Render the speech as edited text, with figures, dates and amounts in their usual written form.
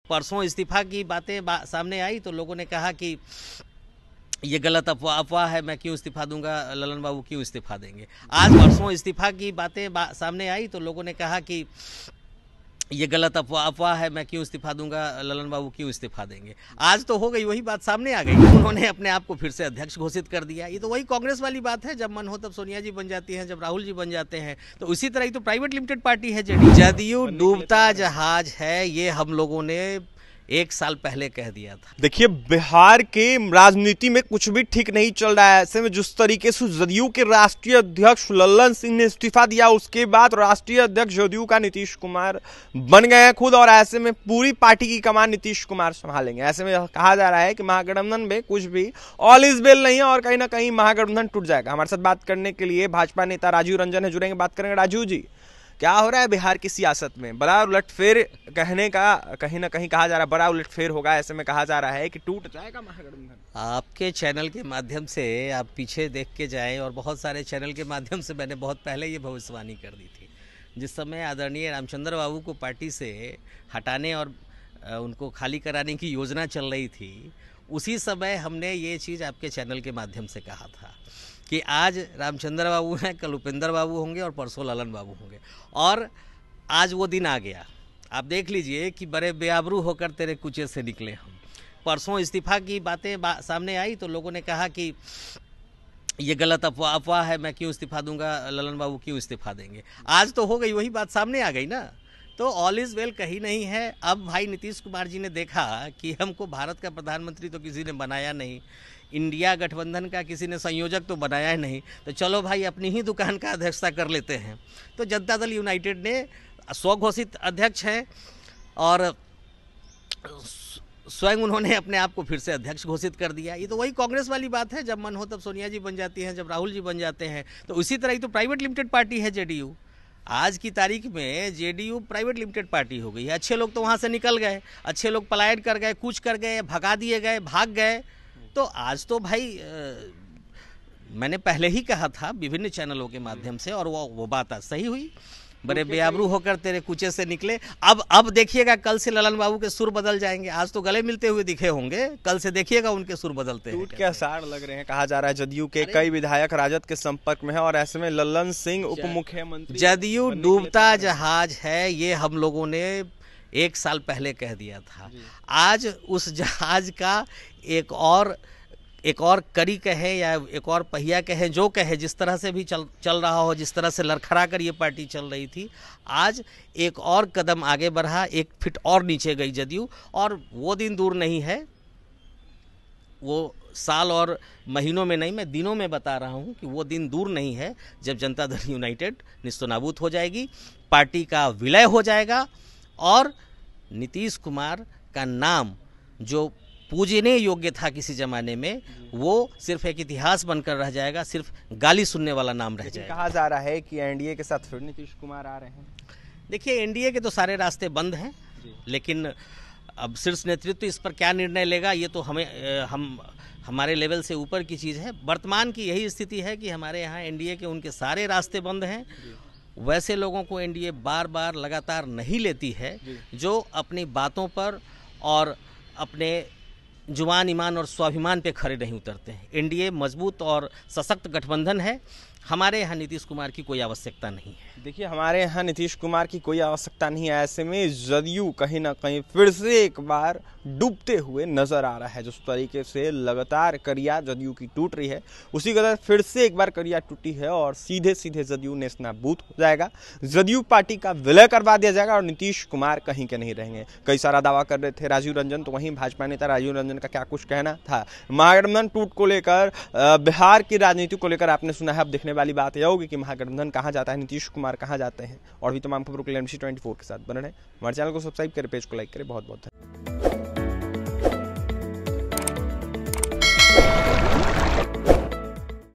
परसों इस्तीफा की बातें सामने आई तो लोगों ने कहा कि ये गलत अफवाह है, मैं क्यों इस्तीफा दूंगा, ललन बाबू क्यों इस्तीफा देंगे। आज परसों इस्तीफा की बातें सामने आई तो लोगों ने कहा कि ये गलत अफवाह है, मैं क्यों इस्तीफा दूंगा, ललन बाबू क्यों इस्तीफा देंगे। आज तो हो गई वही बात, सामने आ गई, उन्होंने अपने आप को फिर से अध्यक्ष घोषित कर दिया। ये तो वही कांग्रेस वाली बात है, जब मन हो तब सोनिया जी बन जाती हैं, जब राहुल जी बन जाते हैं। तो उसी तरह ही तो प्राइवेट लिमिटेड पार्टी है जदयू डूबता जहाज है, ये हम लोगों ने 1 साल पहले कह दिया था। देखिए, बिहार के राजनीति में कुछ भी ठीक नहीं चल रहा है। ऐसे में जिस तरीके से जदयू के राष्ट्रीय अध्यक्ष लल्लन सिंह ने इस्तीफा दिया, उसके बाद राष्ट्रीय अध्यक्ष जदयू का नीतीश कुमार बन गए हैं खुद, और ऐसे में पूरी पार्टी की कमान नीतीश कुमार संभालेंगे। ऐसे में कहा जा रहा है कि महागठबंधन में कुछ भी ऑल इज वेल नहीं है और कहीं ना कहीं महागठबंधन टूट जाएगा। हमारे साथ बात करने के लिए भाजपा नेता राजीव रंजन है, जुड़ेंगे, बात करेंगे। राजीव जी, क्या हो रहा है बिहार की सियासत में? बड़ा उलटफेर कहने का कहीं ना कहीं कहा जा रहा है, बड़ा उलटफेर होगा। ऐसे में कहा जा रहा है कि टूट जाएगा महागठबंधन। आपके चैनल के माध्यम से आप पीछे देख के जाएं, और बहुत सारे चैनल के माध्यम से मैंने बहुत पहले ये भविष्यवाणी कर दी थी। जिस समय आदरणीय रामचंद्र बाबू को पार्टी से हटाने और उनको खाली कराने की योजना चल रही थी, उसी समय हमने ये चीज़ आपके चैनल के माध्यम से कहा था कि आज रामचंद्र बाबू हैं, कल उपेंद्र बाबू होंगे और परसों ललन बाबू होंगे। और आज वो दिन आ गया। आप देख लीजिए कि बड़े बेआबरू होकर तेरे कुचे से निकले हम। परसों इस्तीफा की बातें सामने आई तो लोगों ने कहा कि ये गलत अफवाह है, मैं क्यों इस्तीफा दूंगा, ललन बाबू क्यों इस्तीफा देंगे। आज तो हो गई वही बात, सामने आ गई ना। तो ऑल इज़ वेल कहीं नहीं है। अब भाई नीतीश कुमार जी ने देखा कि हमको भारत का प्रधानमंत्री तो किसी ने बनाया नहीं, इंडिया गठबंधन का किसी ने संयोजक तो बनाया नहीं, तो चलो भाई अपनी ही दुकान का अध्यक्षता कर लेते हैं। तो जनता दल यूनाइटेड ने स्वघोषित अध्यक्ष हैं और स्वयं उन्होंने अपने आप को फिर से अध्यक्ष घोषित कर दिया। ये तो वही कांग्रेस वाली बात है, जब मन हो तब सोनिया जी बन जाती हैं, जब राहुल जी बन जाते हैं। तो उसी तरह ही तो प्राइवेट लिमिटेड पार्टी है जदयू। आज की तारीख में जेडीयू प्राइवेट लिमिटेड पार्टी हो गई है। अच्छे लोग तो वहाँ से निकल गए, अच्छे लोग पलायन कर गए, कूच कर गए, भगा दिए गए, भाग गए। तो आज तो भाई मैंने पहले ही कहा था विभिन्न चैनलों के माध्यम से, और वो बात आज सही हुई। बड़े बेआबरू होकर तेरे कुचे से निकले। अब देखिएगा, कल से ललन बाबू के सुर बदल जाएंगे। आज तो गले मिलते हुए दिखे होंगे, कल से देखिएगा उनके सुर बदलते हैं। टूट के आसार लग रहे हैं। कहा जा रहा है जदयू के कई विधायक राजद के संपर्क में है, और ऐसे में लल्लन सिंह उप मुख्यमंत्री। जदयू डूबता जहाज है, ये हम लोगों ने 1 साल पहले कह दिया था। आज उस जहाज का एक और कड़ी कहे या एक और पहिया कहे, जो कहे, जिस तरह से भी चल रहा हो, जिस तरह से लड़खड़ा कर ये पार्टी चल रही थी, आज एक और कदम आगे बढ़ा, 1 फीट और नीचे गई जदयू। और वो दिन दूर नहीं है, वो साल और महीनों में नहीं, मैं दिनों में बता रहा हूँ कि वो दिन दूर नहीं है जब जनता दल यूनाइटेड निस्तनाबूत हो जाएगी, पार्टी का विलय हो जाएगा, और नीतीश कुमार का नाम जो पूजने योग्य था किसी ज़माने में, वो सिर्फ एक इतिहास बनकर रह जाएगा, सिर्फ गाली सुनने वाला नाम रह जाएगा। कहा जा रहा है कि एनडीए के साथ फिर नीतीश कुमार आ रहे हैं। देखिए, एनडीए के तो सारे रास्ते बंद हैं, लेकिन अब शीर्ष नेतृत्व इस पर क्या निर्णय लेगा, ये तो हमारे लेवल से ऊपर की चीज़ है। वर्तमान की यही स्थिति है कि हमारे यहाँ एनडीए के उनके सारे रास्ते बंद हैं। वैसे लोगों को एनडीए बार बार लगातार नहीं लेती है जो अपनी बातों पर और अपने जुबान, ईमान और स्वाभिमान पे खड़े नहीं उतरते हैं। एनडीए मजबूत और सशक्त गठबंधन है। हमारे यहाँ नीतीश कुमार की कोई आवश्यकता नहीं है। देखिए, हमारे यहाँ नीतीश कुमार की कोई आवश्यकता नहीं है। ऐसे में जदयू कहीं ना कहीं फिर से एक बार डूबते हुए नजर आ रहा है। जिस तरीके से लगातार करिया जदयू की टूट रही है, उसी कदर फिर से एक बार करिया टूटी है और सीधे सीधे जदयू नेस्तनाबूत हो जाएगा। जदयू पार्टी का विलय करवा दिया जाएगा और नीतीश कुमार कहीं के नहीं रहेंगे। कई सारा दावा कर रहे थे राजीव रंजन, तो वहीं भाजपा नेता राजीव रंजन का क्या कुछ कहना था महागठबंधन टूट को लेकर, बिहार की राजनीति को लेकर आपने सुना है। अब देखने वाली बात यह होगी कि महागठबंधन कहाँ जाता है, नीतीश कुमार कहाँ जाते हैं। और भी तमाम खबरों के लिए MC24 के साथ बने रहें। हमारे चैनल को सब्सक्राइब करें, पेज को लाइक करें। बहुत बहुत धन्यवाद।